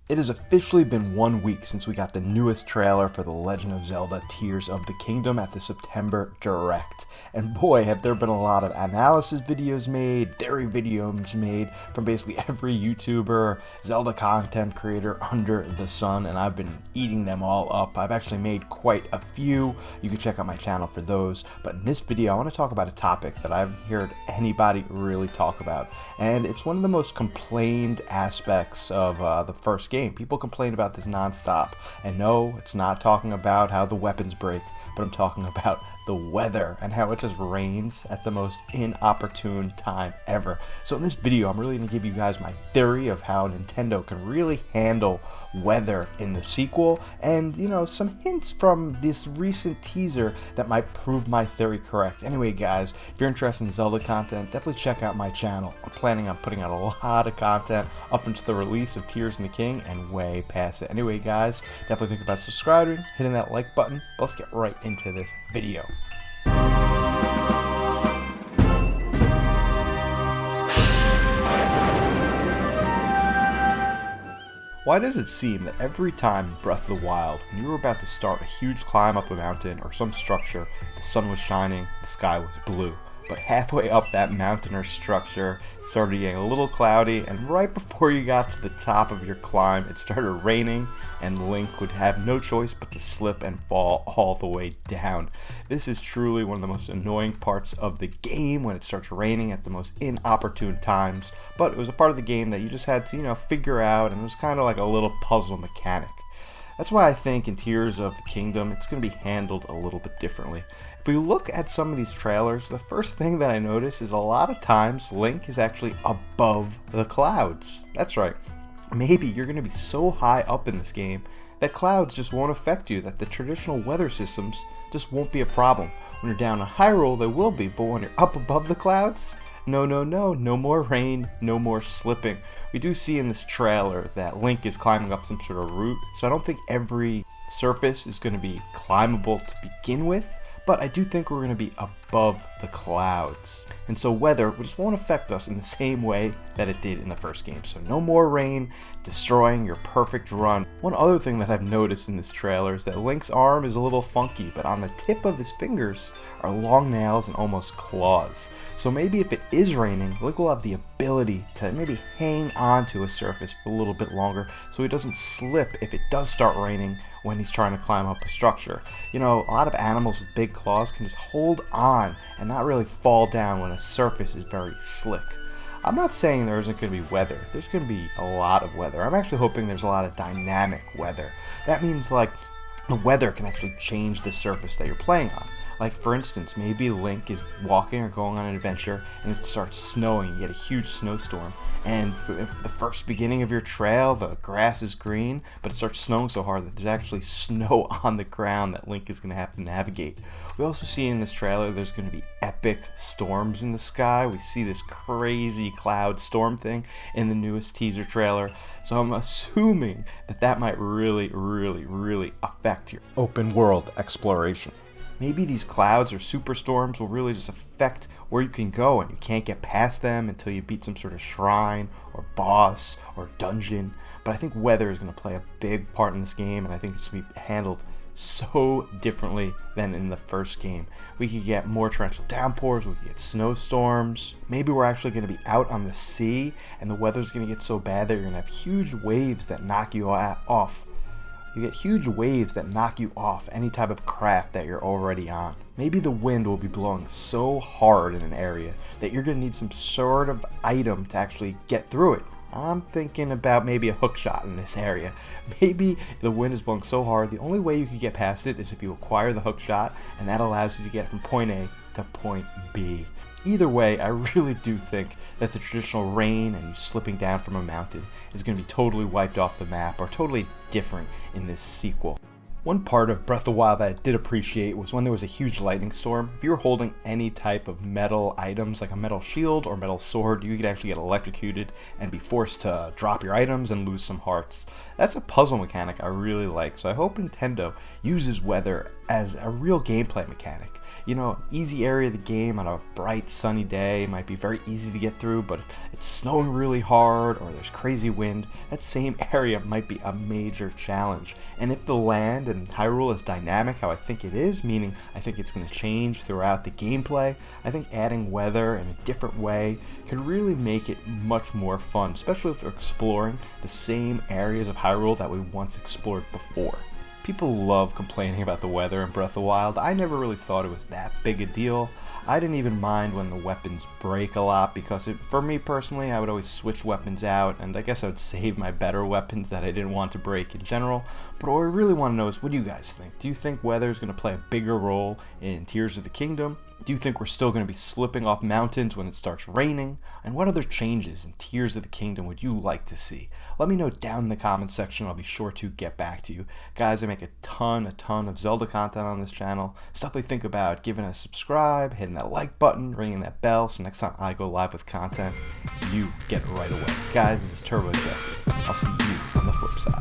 It has officially been 1 week since we got the newest trailer for The Legend of Zelda Tears of the Kingdom at the September Direct. And boy, have there been a lot of analysis videos made, theory videos made from basically every YouTuber, Zelda content creator under the sun, and I've been eating them all up. I've actually made quite a few. You can check out my channel for those. But in this video, I want to talk about a topic that I've heard anybody really talk about. And it's one of the most complained aspects of the first game. People complain about this nonstop. And no, it's not talking about how the weapons break, but I'm talking about the weather and how it just rains at the most inopportune time ever. So in this video, I'm really going to give you guys my theory of how Nintendo can really handle weather in the sequel, and some hints from this recent teaser that might prove my theory correct. Anyway guys, if you're interested in Zelda content, definitely check out my channel. I'm planning on putting out a lot of content up until the release of Tears of the King and way past it. Anyway guys, definitely think about subscribing, hitting that like button, but let's get right into this video. Why does it seem that every time in Breath of the Wild, when you were about to start a huge climb up a mountain or some structure, the sun was shining, the sky was blue, but halfway up that mountain or structure, it started getting a little cloudy, and right before you got to the top of your climb, it started raining, and Link would have no choice but to slip and fall all the way down. This is truly one of the most annoying parts of the game, when it starts raining at the most inopportune times, but it was a part of the game that you just had to, figure out, and it was kind of like a little puzzle mechanic. That's why I think in Tears of the Kingdom, it's going to be handled a little bit differently. If we look at some of these trailers, the first thing that I notice is a lot of times Link is actually above the clouds. That's right. Maybe you're going to be so high up in this game that clouds just won't affect you, that the traditional weather systems just won't be a problem. When you're down in Hyrule, they will be, but when you're up above the clouds, no more rain, no more slipping. We do see in this trailer that Link is climbing up some sort of route, so I don't think every surface is going to be climbable to begin with, but I do think we're going to be above the clouds. And so weather just won't affect us in the same way that it did in the first game. So no more rain destroying your perfect run. One other thing that I've noticed in this trailer is that Link's arm is a little funky, but on the tip of his fingers are long nails and almost claws. So maybe if it is raining, Link will have the ability to maybe hang on to a surface for a little bit longer so he doesn't slip if it does start raining when he's trying to climb up a structure. A lot of animals with big claws can just hold on and not really fall down when a surface is very slick. I'm not saying there isn't going to be weather. There's going to be a lot of weather. I'm actually hoping there's a lot of dynamic weather. That means like the weather can actually change the surface that you're playing on. Like for instance, maybe Link is walking or going on an adventure and it starts snowing, you get a huge snowstorm, and if the first beginning of your trail, the grass is green, but it starts snowing so hard that there's actually snow on the ground that Link is going to have to navigate. We also see in this trailer there's going to be epic storms in the sky. We see this crazy cloud storm thing in the newest teaser trailer, so I'm assuming that that might really affect your open world exploration. Maybe these clouds or superstorms will really just affect where you can go, and you can't get past them until you beat some sort of shrine or boss or dungeon. But I think weather is going to play a big part in this game, and I think it's going to be handled so differently than in the first game. We could get more torrential downpours, we could get snowstorms. Maybe we're actually going to be out on the sea, and the weather's going to get so bad that you're going to have huge waves that knock you off. You get huge waves that knock you off any type of craft that you're already on. Maybe the wind will be blowing so hard in an area that you're going to need some sort of item to actually get through it. I'm thinking about maybe a hook shot in this area. Maybe the wind is blowing so hard, the only way you can get past it is if you acquire the hook shot, and that allows you to get from point A to point B. Either way, I really do think that the traditional rain and you slipping down from a mountain is going to be totally wiped off the map, or totally different in this sequel. One part of Breath of the Wild that I did appreciate was when there was a huge lightning storm. If you were holding any type of metal items like a metal shield or metal sword, you could actually get electrocuted and be forced to drop your items and lose some hearts. That's a puzzle mechanic I really like, so I hope Nintendo uses weather as a real gameplay mechanic. You know, easy area of the game on a bright sunny day might be very easy to get through, but if it's snowing really hard or there's crazy wind, that same area might be a major challenge. And if the land in Hyrule is dynamic how I think it is, meaning I think it's going to change throughout the gameplay, I think adding weather in a different way could really make it much more fun, especially if we're exploring the same areas of Hyrule that we once explored before. People love complaining about the weather in Breath of the Wild. I never really thought it was that big a deal. I didn't even mind when the weapons break a lot because for me personally, I would always switch weapons out, and I guess I would save my better weapons that I didn't want to break in general. But what I really want to know is, what do you guys think? Do you think weather is going to play a bigger role in Tears of the Kingdom? Do you think we're still going to be slipping off mountains when it starts raining? And what other changes in Tears of the Kingdom would you like to see? Let me know down in the comments section. I'll be sure to get back to you. Guys, I make a ton of Zelda content on this channel. So definitely think about giving a subscribe, hitting that like button, ringing that bell, so next time I go live with content, you get it right away. Guys, this is Turbo Jesse. I'll see you on the flip side.